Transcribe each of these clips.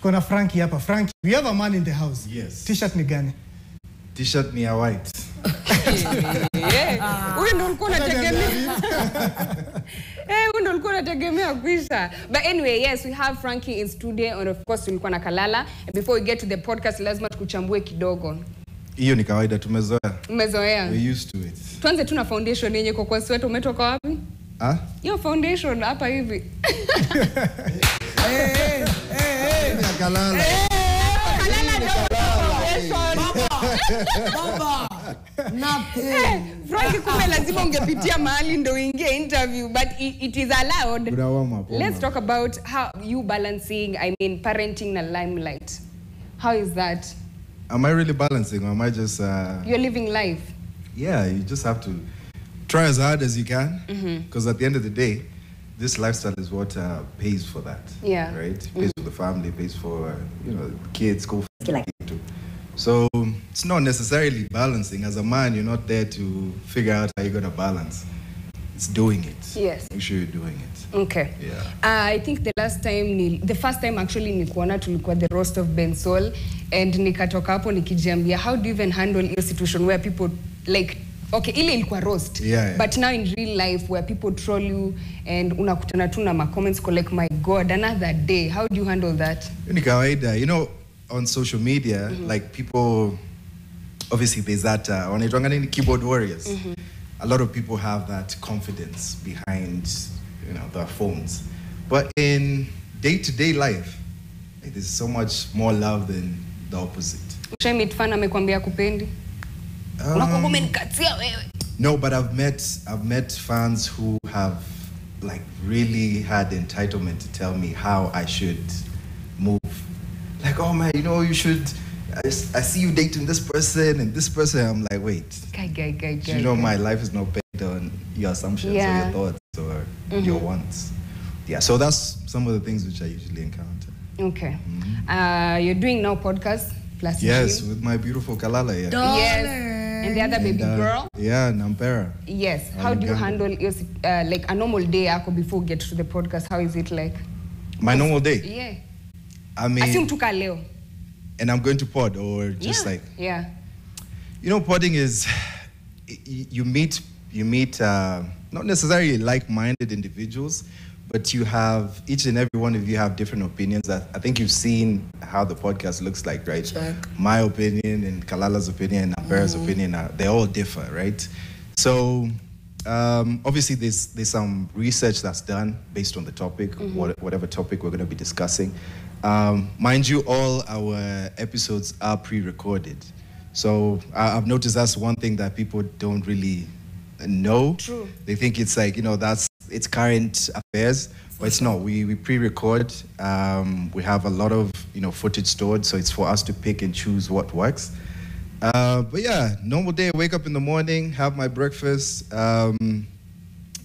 tuko na Frankie hapa. Frankie, we have a man in the house. Yes. T-shirt ni gani? T-shirt ni ya white. Wewe ndio ulikuwa unategemea. Wewe ndio ulikuwa unategemea kuisha. But anyway, yes, we have Frankie in studio and of course tulikuwa na Kalala. And before we get to the podcast, lazima tukuchambue kidogo. Hiyo ni kawaida, tumezoea. Umezoea? We used to it. Tuanze tu na foundation yenye kwa sweater. Umetoka wapi? Hiyo foundation hapa hivi. Kalala. Baba. Nothing. Frankie, kumbe lazima ungepitia mahali ndo ingie interview, but it is allowed. Let's talk about how you balancing, parenting na limelight. How is that? Am I really balancing, or am I just... You're living life. Yeah, you just have to try as hard as you can, because at the end of the day, this lifestyle is what pays for that. Yeah. Right? Pays for the family, pays for, kids, school. So it's not necessarily balancing. As a man, you're not there to figure out how you're going to balance. It's doing it. Yes. Make sure you're doing it. Okay. Yeah. I think the first time actually nikuona tulikuwa the roast of Ben Sol, and nikatoka hapo nikijiambia, how do you even handle a situation where people like, okay, ile ilikuwa roast, yeah. But now in real life where people troll you and unakutana tu na comments like, my God, another day. How do you handle that? Ni kawaida, on social media, like people, obviously there's that, on keyboard warriors. A lot of people have that confidence behind, their phones. But in day-to-day life, there's so much more love than the opposite. Ushaimit fan amekwambia kupendi? No, but I've met fans who have like really had entitlement to tell me how I should move. Like, oh man, you should. I see you dating this person and this person. I'm like, wait. Guy. My life is not based on your assumptions or your thoughts or your wants. Yeah, so that's some of the things which I usually encounter. Okay. You're doing now podcast plus yes, with my beautiful Kalala. Yeah. Yes. And the other baby girl. Yeah, Nampera. Yes. How do you handle like a normal day before we get to the podcast? How is it like? My normal day? Yeah. Assume tuka leo. And I'm going to pod or just Yeah. Podding is you meet not necessarily like-minded individuals, but you have each and every one of you have different opinions. I think you've seen how the podcast looks like, right? Check. My opinion and Kalala's opinion and Ampera's opinion they all differ, right? So obviously there's some research that's done based on the topic, whatever topic we're going to be discussing. Mind you, all our episodes are pre-recorded. So I've noticed that's one thing that people don't really know. True. They think it's like, it's current affairs, but it's not. We pre-record. We have a lot of, footage stored, so it's for us to pick and choose what works. But yeah, normal day, wake up in the morning, have my breakfast, call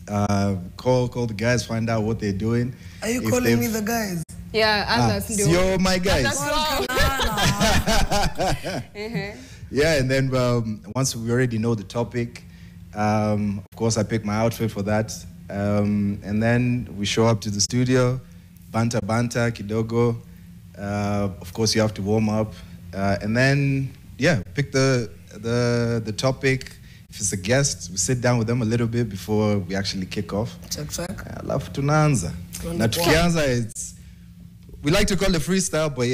the guys, find out what they're doing. Are you calling me the guys? Yeah, you're my guys. Yeah, and then once we already know the topic, of course I pick my outfit for that, and then we show up to the studio, banta kidogo. Of course you have to warm up, and then pick the topic. If it's a guest, we sit down with them a little bit before we actually kick off. Check. Alafu tunaanza. Na tukianza, we like to call it freestyle, but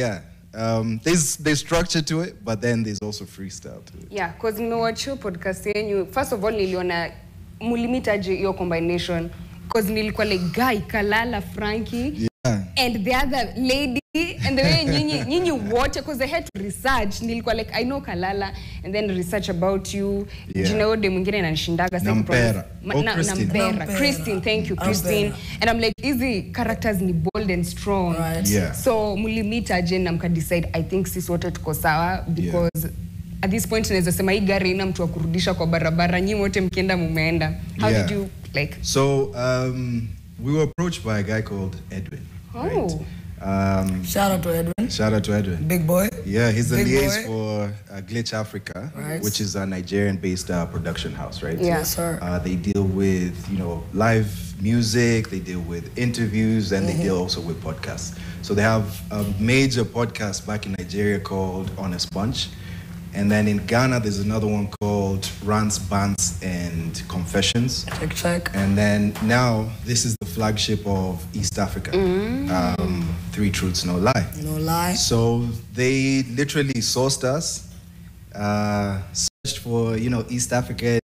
there's structure to it, but then there's also freestyle to it. Yeah, because nimewatch your podcast yenyu. First of all, niliona mulimitaje your combination, because nilikuwa like Guy, Kalala, Frankie, and the other lady, and the way nyinyi watch, because I had to research. Nilikuwa like, I know Kalala, and then research about you. Jina ode mwingine inanishindaga. Nampera. Christine, thank you, Christine. And I'm like, easy characters ni bold and strong. Right. Yeah. So mulimitaje na mka decide, I think sisi wote tuko sawa, because at this point naweza sema hii gari ina mtu wa kurudisha kwa barabara, nyinyi wote mkienda mumeenda. How did you like? So we were approached by a guy called Edwin. Right? Shout out to Edwin. Big boy. Yeah, he's the liaison for Glitch Africa, which is a Nigerian-based production house, right? Yeah, sir. They deal with, live music, they deal with interviews, and they deal also with podcasts. So they have a major podcast back in Nigeria called On a Sponge. And then in Ghana, there's another one called Rants, Bants, and Confessions. Check. And then now, this is the flagship of East Africa. 3 Truths, No Lie. No lie. So they literally sourced us, searched for, East African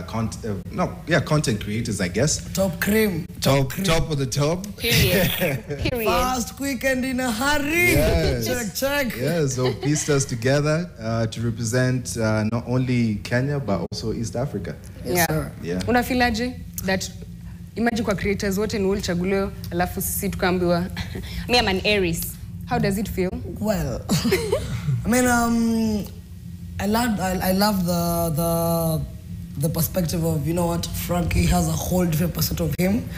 content creators, I guess. Top cream. Top of the top. Period. Fast, quick, and in a hurry. Yes. Check. Yeah, so pieced us together to represent not only Kenya, but also East Africa. Yeah. Sir. Yeah. Unafilaje that imagine kwa creators wote ni ulichaguliwa alafu sisi tukaambiwa me I'm an Aries. How does it feel? Well, I mean, I love the perspective of, you know what, Frankie has a whole different perspective of him.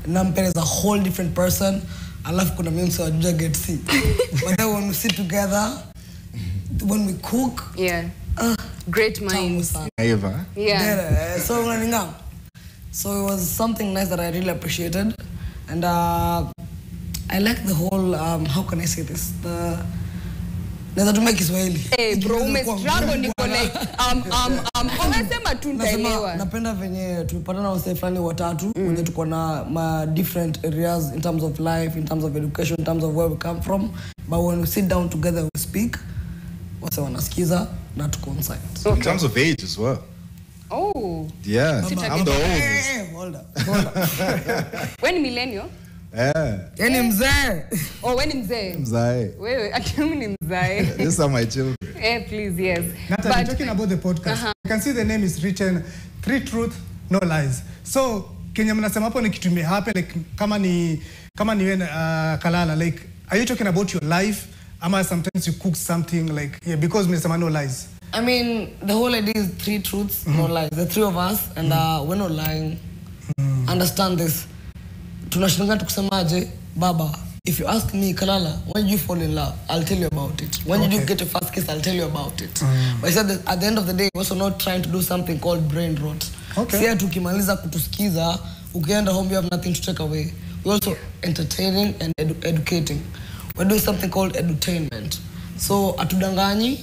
Nampere is a whole different person. I love kuna mimi so I get see. But then when we sit together, when we cook, Great minds. Eva. Yeah. So it was something nice that I really appreciated, and I like the whole how can I say this, naweza tumia Kiswahili. Hey bro, umestruggle niko like umesema tu nitaelewa. Napenda venye tumepatana na wasee fulani watatu wenye tuko na ma different areas in terms of life, in terms of education, in terms of where we come from, but when we sit down together we speak, wase wanasikiza na tuko on site. In terms of age as well. Oh. Yeah, I'm the oldest. Hold up. When millennial? Yeah. Yani mzee. Oh, when mzee. Mzee. Wewe atumi ni mzee. These are my children. Please, yes. Natalie, talking about the podcast, you can see the name is written 3 Truths, No Lies. So, Kenya mnasema hapo ni kitu imehappen, like kama ni wewe Kalala, like are you talking about your life? Ama sometimes you cook something like because mnasema no lies. I mean, the whole idea is 3 truths, no lies. The 3 of us, and we're not lying. Understand this. Tunashindana tukusemaje, baba. If you ask me, Kalala, when did you fall in love? I'll tell you about it. When did you get your first kiss? I'll tell you about it. But I said that at the end of the day, we're also not trying to do something called brain rot. Siya tukimaliza kutusikiza, ukienda home you have nothing to take away. We're also entertaining and educating. We're doing something called edutainment. So atudanganyi,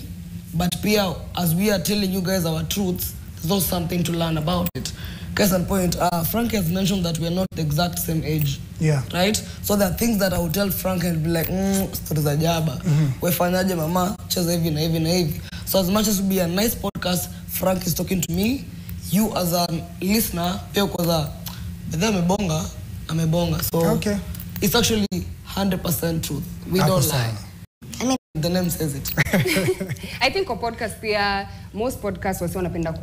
but pia as we are telling you guys our truths, there's also something to learn about it. Case in point, Frankie has mentioned that we are not the exact same age. Yeah. Right? So there are things that I would tell Frankie and be like, stories za jaba. Wefanyaje mama, cheza hivi na hivi na hivi. So as much as it would be a nice podcast, Frank is talking to me, you as a listener, pia kwa bedha amebonga. So it's actually 100% truth. We don't lie. I mean, the name says it. I think a podcast most podcasts wasi wanapenda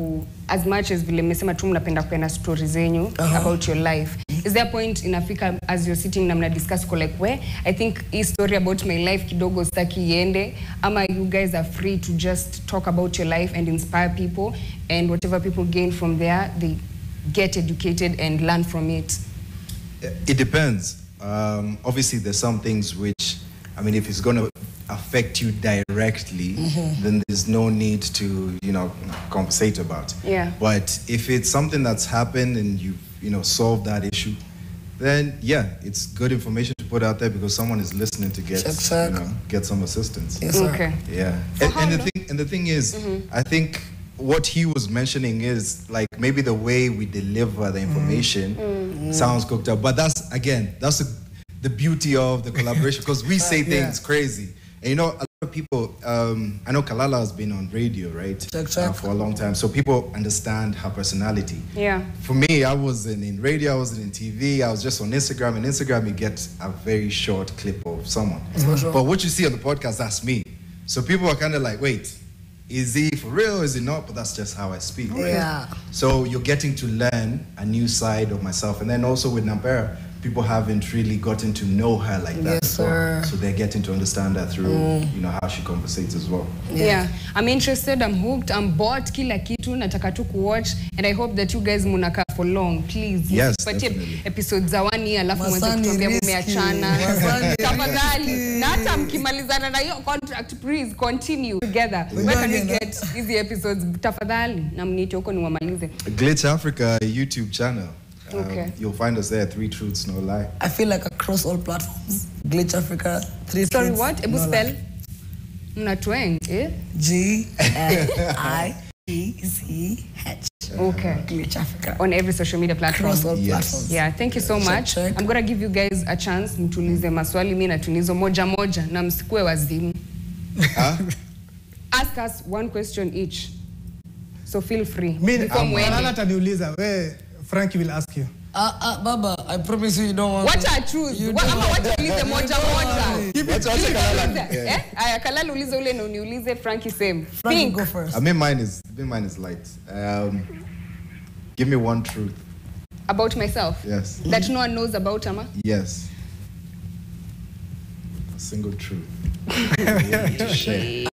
as much as vile mmesema tu mnapenda kuena stories zenyu about your life. Is there a point inafika as you're sitting na mna discuss ko like where I think his story about my life kidogo staki iende, ama you guys are free to just talk about your life and inspire people, and whatever people gain from there they get educated and learn from it? It depends. Obviously there's some things which, I mean, if it's going to affect you directly, then there's no need to, compensate about. Yeah. But if it's something that's happened and you've, solved that issue, then yeah, it's good information to put out there because someone is listening to get, get some assistance. Yes, sir. Okay. Yeah. And the thing is, I think what he was mentioning is like maybe the way we deliver the information sounds cooked up, but that's the beauty of the collaboration because we say things crazy. And a lot of people, I know Kalala has been on radio, right? For a long time. So people understand her personality. Yeah. For me, I wasn't in radio, I wasn't in TV, I was just on Instagram. And Instagram, you get a very short clip of someone. But what you see on the podcast, that's me. So people are kind of like, wait, is he for real? Is he not? But that's just how I speak. Right? Yeah. So you're getting to learn a new side of myself. And then also with Nampera, people haven't really gotten to know her like that. Yes, sir. So they're getting to understand her through, how she conversates as well. Yeah. I'm interested, I'm hooked, I'm bought, kila kitu, nataka tu watch, and I hope that you guys munaka for long, please. Yes, definitely. Episodes za 1 year, alafu mwanze kutuambia mumeachana. Tafadhali, na hata mkimalizana na hiyo contract, please continue together. Where can we get these episodes? Tafadhali, na mniite huko niwamalize. Glitch Africa YouTube channel. Okay. You'll find us there, 3 Truths, No Lie. I feel like across all platforms, Glitch Africa, 3 Sorry, Truths, what? Ebu No spell. Lie. Mnatweng, eh? GLICH. Okay. Glitch Africa. On every social media platform. Across all Yes. platforms. Yeah, thank you so much. Check. I'm gonna give you guys a chance mtulize maswali mimi na tulizo moja moja na msikue wazimu. Ask us one question each. So feel free. Mimi Before Kalala ataniuliza, Frankie will ask you. Baba, I promise you don't want What to. are truths? You What don't ama want what ulize moja moja? Wacha Kalala. Eh? Aya Kalala ulize ule na uniulize Frankie same. Frankie, Pink. go first. I mean, mine is light. Give me one truth. About myself? Yes. That no one knows about ama? Yes. A single truth. To share.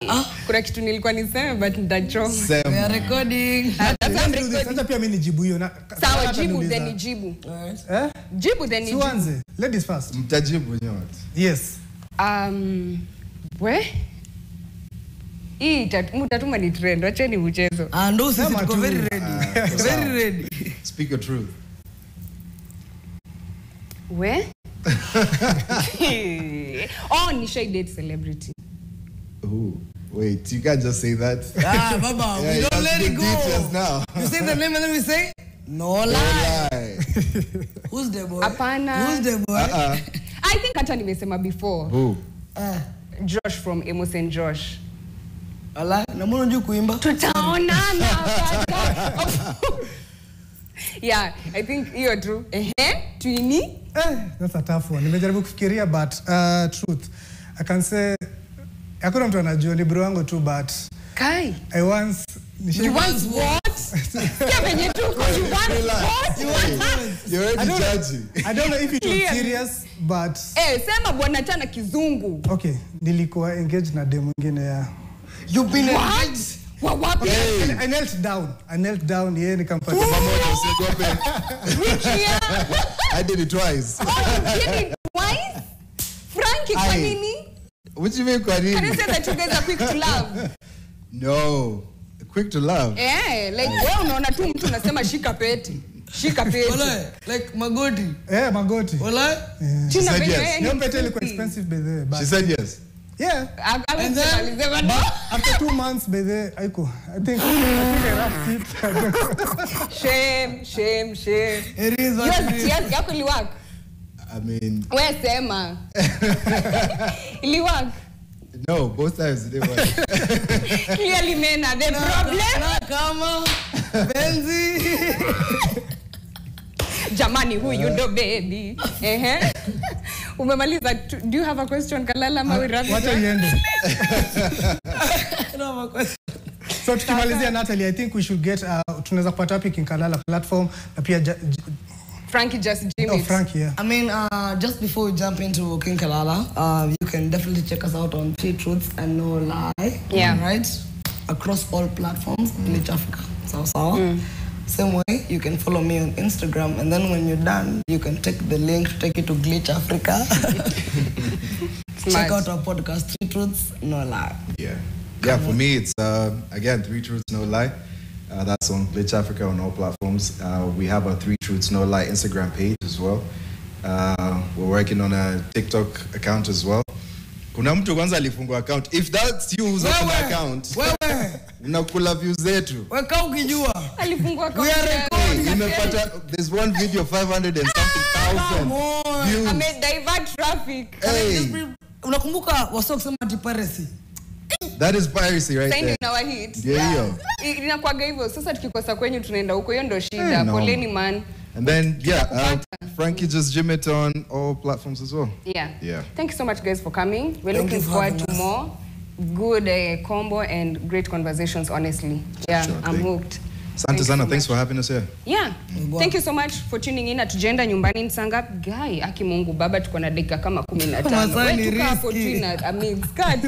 Kuna kitu nilikuwa niseme but nitachoka. We are Same. recording. Sasa pia mimi nijibu hiyo. Sawa, Kalala jibu ataniuliza. then nijibu. Eh? Jibu then nijibu. Tuanze. Ladies first. Mtajibu nyote. Yes. Hii mutatuma ni trend, wacheni mchezo. Ndo sisi Sema tuko tu. very ready. Very ready. Speak your truth. Nishai date celebrity. Ooh. Wait, you can't just say that. Baba, Yeah, we you don't have let to it give go. details now. You say the name and then we say, no lie. Lie. Who's the boy? Hapana. Who's the boy? I think hata nimesema before. Who? Josh from Amos and Josh. Ala, na mbona unajua kuimba? Tutaonana baada. Yeah, I think hiyo true. Twini. That's a tough one. Nimejaribu kufikiria but truth. I can say hakuna mtu anajua ni bro wangu tu but Kai. I once You want what? Sikia venye tuko. You want what? You want what? You're already judging. I don't know if it was Clearly. serious but Sema bwana tana kizungu. okay, nilikuwa engaged na demu mwingine ya. You've been What? What? I knelt down yeye nikampatia Pamoja usiogope. Which year? I did it twice. You did it twice? Frankie, kwa nini? What do you mean, kwa Can you nini? say that you guys are quick to love? No. Quick to love. Like wewe unaona tu mtu unasema shika peti. Shika peti. Wala, like magoti. magoti. Wala? She Tuna said venye yes. wewe ni Hiyo pete ilikuwa mfupi. expensive by the way, but She said yes. yeah. And then- Alisema no. After 2 months by the aiko. I think I wrapped it. Shame. It is what it is. Yes, yako iliwak. I mean, Wewe sema. Iliwak. no, both times it didn't work. Clearly men are the problem. Na kama Benzi. Jamani huyu ndo baby. Umemaliza. Do you have a question Kalala ama we wrap it Wacha up? iende. No more question. So tukimalizia Natalie, I think we should get tunaweza kupata wapi King Kalala platform na pia Frankie Justgymit. oh Frankie, yeah. I mean, just before we jump into King Kalala, you can definitely check us out on 3 Truths and No Lie. Yeah. Right? Across all platforms, Glitch Africa. So. Same way, you can follow me on Instagram, and then when you're done, you can take the link to take you to Glitch Africa. Check out our podcast, 3 Truths, No Lie. Yeah, for me, it's, again, 3 Truths, No Lie. That's on Glitch Africa on all platforms. We have a 3 Truths, No Lie Instagram page as well. We're working on a TikTok account as well. Kuna mtu kwanza alifungua account. If that's you who's on the account, unakula views zetu. Weka ukijua. Alifungua We are recording. Umepata, there's one video 500 and something thousand views. Ame divert traffic. Hey, Unakumbuka wasio kusema ati piracy? that is piracy right Sign there. in our hit. Yeah, hiyo. Inakuwaga hivyo. Sasa tukikosa kwenyu tunaenda huko. Hiyo ndo shida. No. Poleni man. And then, Frankie Justgymit on all platforms as well. Yeah. Thank you so much guys for coming. We're Thank looking you for forward having to us. more good combo and great conversations, honestly. Yeah, Sure, I'm hooked. Asante sana, thanks for having us here. Yeah. Thank you so much for tuning in. Atujaenda nyumbani Nsanga. Guy, aki Mungu baba tuko na dakika kama 15. Masani Wewe tuka hapo risky. tu na amazed. Kaa tu.